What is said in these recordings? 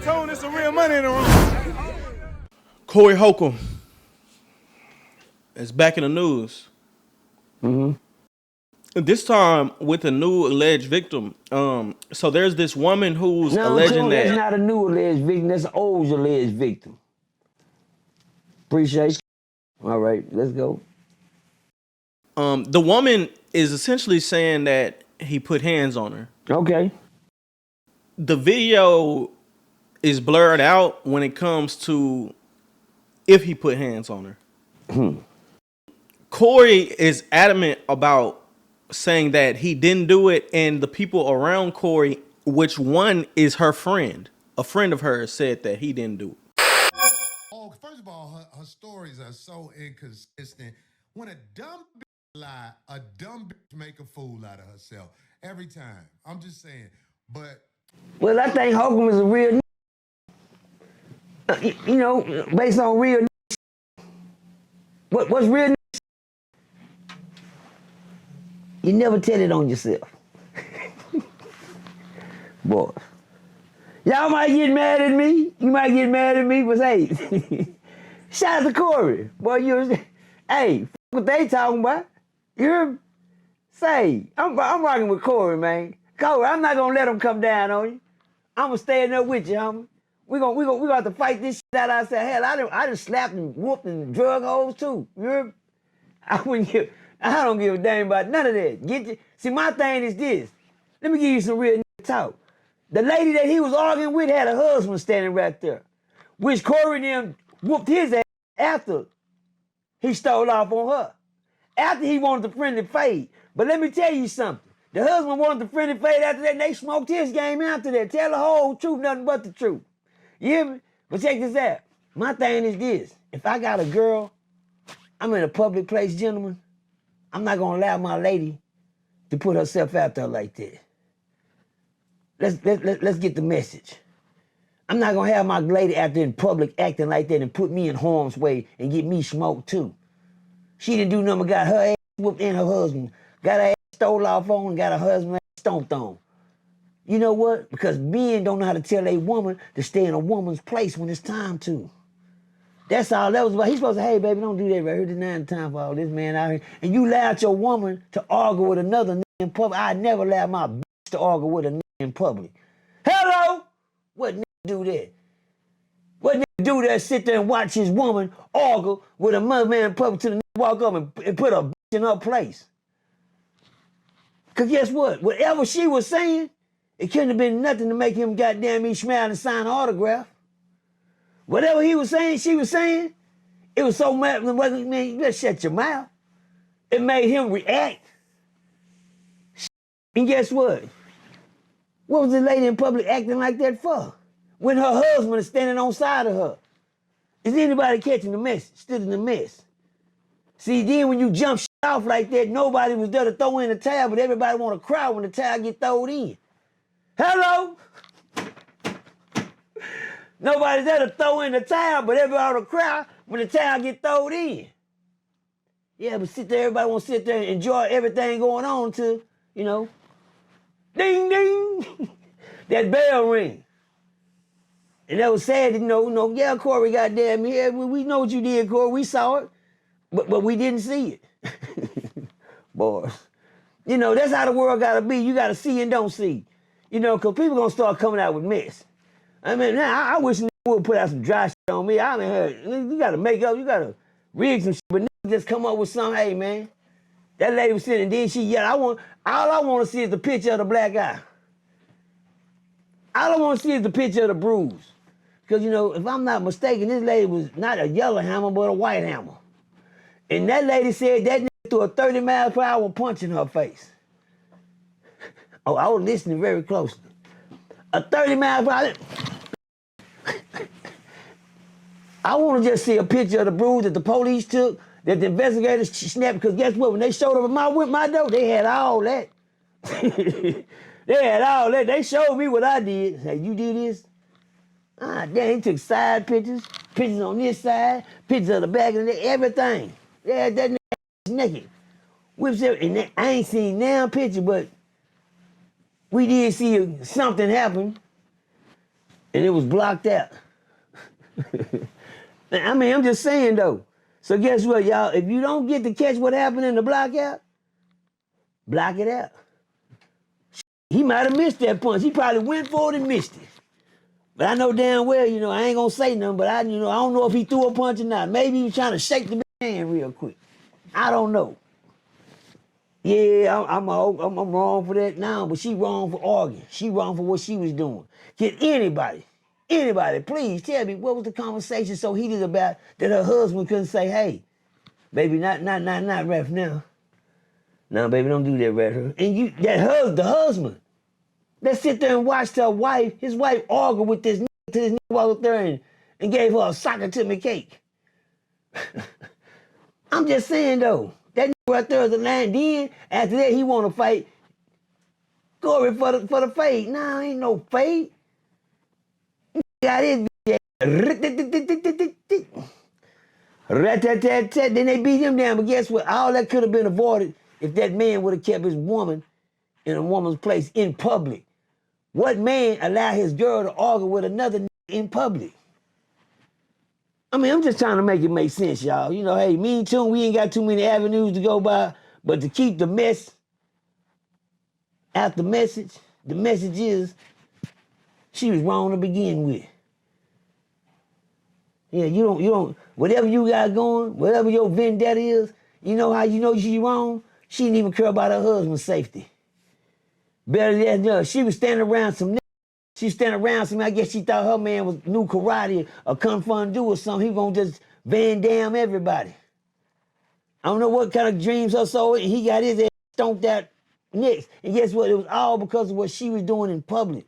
Tone, there's some real money in the room. Corey Holcomb is back in the news. This time with a new alleged victim. So there's this woman who's alleging that's that. not a new alleged victim. That's an old alleged victim. Appreciate you. All right, let's go. The woman is essentially saying that he put hands on her. Okay. The video is blurred out when it comes to if he put hands on her. Corey is adamant about saying that he didn't do it, and the people around Corey, which one is her friend, a friend of hers, said that he didn't do it. Oh, first of all, her stories are so inconsistent. When a dumb bitch lie, a dumb bitch make a fool out of herself every time. I'm just saying. But well, I think Holcomb is a real, based on real. What's real? You never tell it on yourself. Boy. Y'all might get mad at me. You might get mad at me, but hey, shout out to Corey. Boy, hey, what they talking about? You hear me? Say, I'm rocking with Corey, man. Corey, I'm not gonna let him come down on you. I'm gonna stay in there with you, homie. We gonna have to fight this shit out outside. Hell, I done slapped and whooped and drug hoes too. You hear me? I don't give a damn about none of that. See, my thing is this. Let me give you some real talk. The lady that he was arguing with had a husband standing right there, which Corey and them whooped his ass after he stole off on her. After he wanted the friendly fade. But let me tell you something. The husband wanted the friendly fade after that, and they smoked his game after that. Tell the whole truth, nothing but the truth. You hear me? But check this out. My thing is this. If I got a girl, I'm in a public place, gentlemen, I'm not gonna allow my lady to put herself out there like that. Let's get the message. I'm not gonna have my lady out there in public acting like that and put me in harm's way and get me smoked too. She didn't do nothing but got her ass whooped and her husband. Got her ass stole off on and got her husband stomped on. You know what? Because men don't know how to tell a woman to stay in a woman's place when it's time to. That's all that was about. He's supposed to say, hey, baby, don't do that right here. There's not time for all this man out here. And you allowed your woman to argue with another nigga in public. I never allowed my bitch to argue with a nigga in public. Hello? What nigga do that? What nigga do that? Sit there and watch his woman argue with a mother man in public till the nigga walk up and put a bitch in her place. Because guess what? Whatever she was saying, it couldn't have been nothing to make him goddamn me smile and sign an autograph. Whatever he was saying, she was saying, it was so mad. Man, just shut your mouth. It made him react. And guess what? What was the lady in public acting like that for? When her husband is standing on side of her. Is anybody catching the mess? Still in the mess. See, then when you jump shit off like that, nobody was there to throw in the towel, but everybody want to cry when the towel get thrown in. Hello? Nobody's there to throw in the towel, but everybody ought to cry when the towel get thrown in. Yeah, but everybody want to sit there and enjoy everything going on until, ding, ding, that bell ring. And that was sad, yeah, Corey, goddamn, yeah, we know what you did, Corey, we saw it, but we didn't see it. Boys, that's how the world gotta be. You gotta see and don't see, because people gonna start coming out with mess. I mean, now I wish would put out some dry shit on me. I mean, you gotta make up, you gotta rig some shit, but just come up with something. Hey, man, that lady was sitting, and then she yelled. All I want to see is the picture of the black eye. All I want to see is the picture of the bruise. Because, if I'm not mistaken, this lady was not a yellow hammer, but a white hammer. And that lady said that nigga threw a 30 miles per hour punch in her face. Oh, I was listening very closely. A 30 miles per hour. I want to just see a picture of the bruise that the police took, that the investigators snapped, because guess what? When they showed up at my door, they had all that. They had all that. They showed me what I did. Say, you did this? Damn, he took side pictures, pictures on this side, pictures of the back of the everything. They had that nigga naked. Whips everything. And I ain't seen now picture, but we did see something happen. And it was blocked out. I mean, I'm just saying though. So guess what, y'all? If you don't get to catch what happened in the blackout, block it out. He might have missed that punch. He probably went for it and missed it. But I know damn well, you know, I ain't gonna say nothing, but I don't know if he threw a punch or not. Maybe he was trying to shake the hand real quick. I don't know. Yeah, I'm wrong for that now, but she wrong for arguing. She wrong for what she was doing. Can anybody, please tell me what was the conversation so heated about that her husband couldn't say, hey, baby, not ref now. No, baby, don't do that, ref. And the husband, that sit there and watched his wife argue with this nigga till this nigga walked up there and gave her a soccer to me cake. I'm just saying though, that nigga right there is a line. Then after that, he want to fight Corey for the fade. Nah, ain't no fade. Got his rat-tat-tat-tat. Then they beat him down. But guess what? All that could have been avoided if that man would have kept his woman in a woman's place in public. What man allowed his girl to argue with another nigga in public? I mean, I'm just trying to make it make sense, y'all. You know, hey, me and Tune, we ain't got too many avenues to go by, but to keep the mess out the message is she was wrong to begin with. Yeah, you don't, whatever you got going, whatever your vendetta is, you know how you know she wrong? She didn't even care about her husband's safety. Better than that, she was standing around some niggas. She was standing around some, I guess she thought her man knew karate or kung fu or something. He gonna just Van Damme everybody. I don't know what kind of dreams her soul, and he got his ass stomped out next. And guess what? It was all because of what she was doing in public.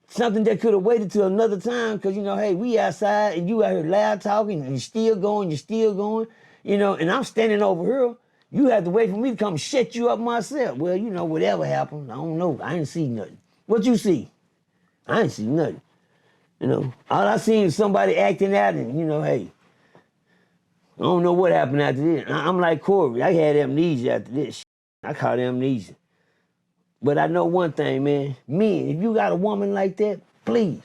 Something that could have waited till another time, because, you know, hey, we outside and you out here loud talking and you're still going, you know, and I'm standing over here. You have to wait for me to come shut you up myself. Well, you know, whatever happened, I don't know. I ain't see nothing. What you see? I ain't see nothing. You know, all I seen is somebody acting out and, you know, hey, I don't know what happened after this. I'm like Corey. I had amnesia after this. I caught amnesia. But I know one thing, man. Men, if you got a woman like that, please.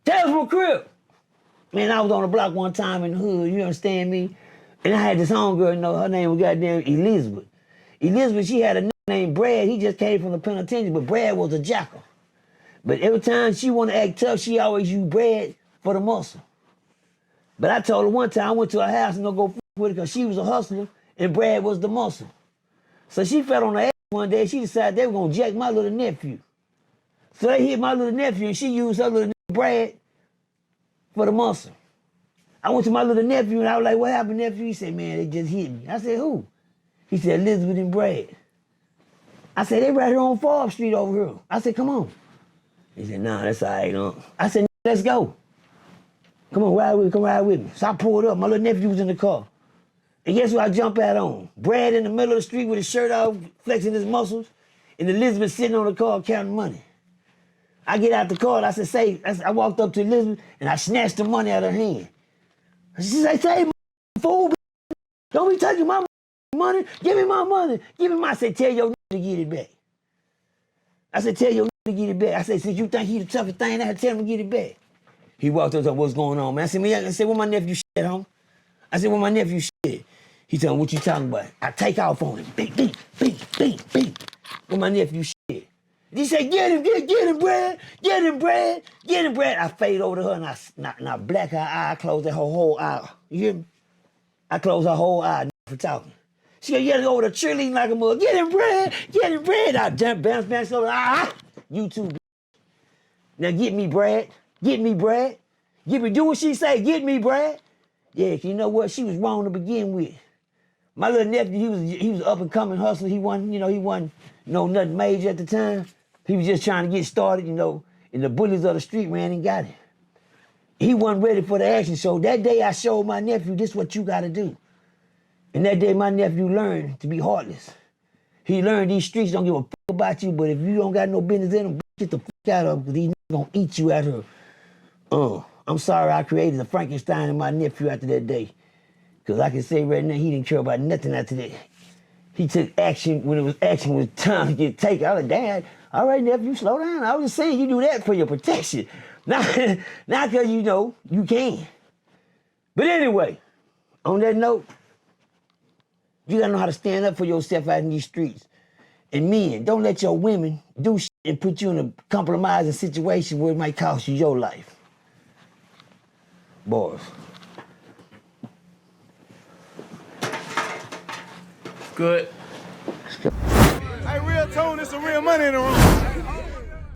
Tell us from a crib. Man, I was on the block one time in the hood, you understand me? And I had this homegirl, you know, her name was goddamn Elizabeth. Elizabeth, she had a nigga named Brad. He just came from the penitentiary, but Brad was a jackal. But every time she wanted to act tough, she always used Brad for the muscle. But I told her one time I went to her house and go f with her because she was a hustler and Brad was the muscle. So she fell on her ass one day. She decided they were going to jack my little nephew. So they hit my little nephew and she used her little Brad for the muscle. I went to my little nephew and I was like, what happened, nephew? He said, man, they just hit me. I said, who? He said, Elizabeth and Brad. I said, they right here on Forbes Street over here. I said, come on. He said, nah, that's all right. I said, let's go. Come on, come ride with me. So I pulled up. My little nephew was in the car. And guess what I jump out on? Brad in the middle of the street with his shirt off, flexing his muscles, and Elizabeth sitting on the car counting money. I get out the car and I said, I walked up to Elizabeth and I snatched the money out of her hand. She said, say, fool, don't be touching my money. Give me my money. Give me my, I said, tell your to get it back. I said, tell your to get it back. I said, since you think he the toughest thing, I had to tell him to get it back. He walked up and said, what's going on, man? I said, where my nephew shit at home? I said, where my nephew shit? He told me, what you talking about? I take off on him. Beat. Where my nephew shit? He said, get him, Brad. Get him, Brad. I fade over to her and I black her eye. I closed her whole eye. You hear me? I closed her whole eye for talking. She go, yeah, over the cheerleading like a mother. Get him, Brad. I jump, bounce over. You too, bitch. Now get me, Brad. Do what she say. Get me, Brad. Yeah, you know what? She was wrong to begin with. My little nephew, he was up and coming hustler. He wasn't nothing major at the time. He was just trying to get started, and the bullies of the street ran and got him. He wasn't ready for the action. So that day I showed my nephew, this is what you gotta do. And that day my nephew learned to be heartless. He learned these streets don't give a fuck about you, but if you don't got no business in them, get the fuck out of them, because these niggas gonna eat you out here. I'm sorry I created a Frankenstein in my nephew after that day. Because I can say right now, he didn't care about nothing after that. He took action when it was time to get taken. I was like, Dad, All right, nephew, slow down. I was just saying you do that for your protection. Not because you know you can. But anyway, on that note, you gotta know how to stand up for yourself out in these streets. And men, don't let your women do shit and put you in a compromising situation where it might cost you your life. Boys. Good. Hey, real tone, there's some real money in the room.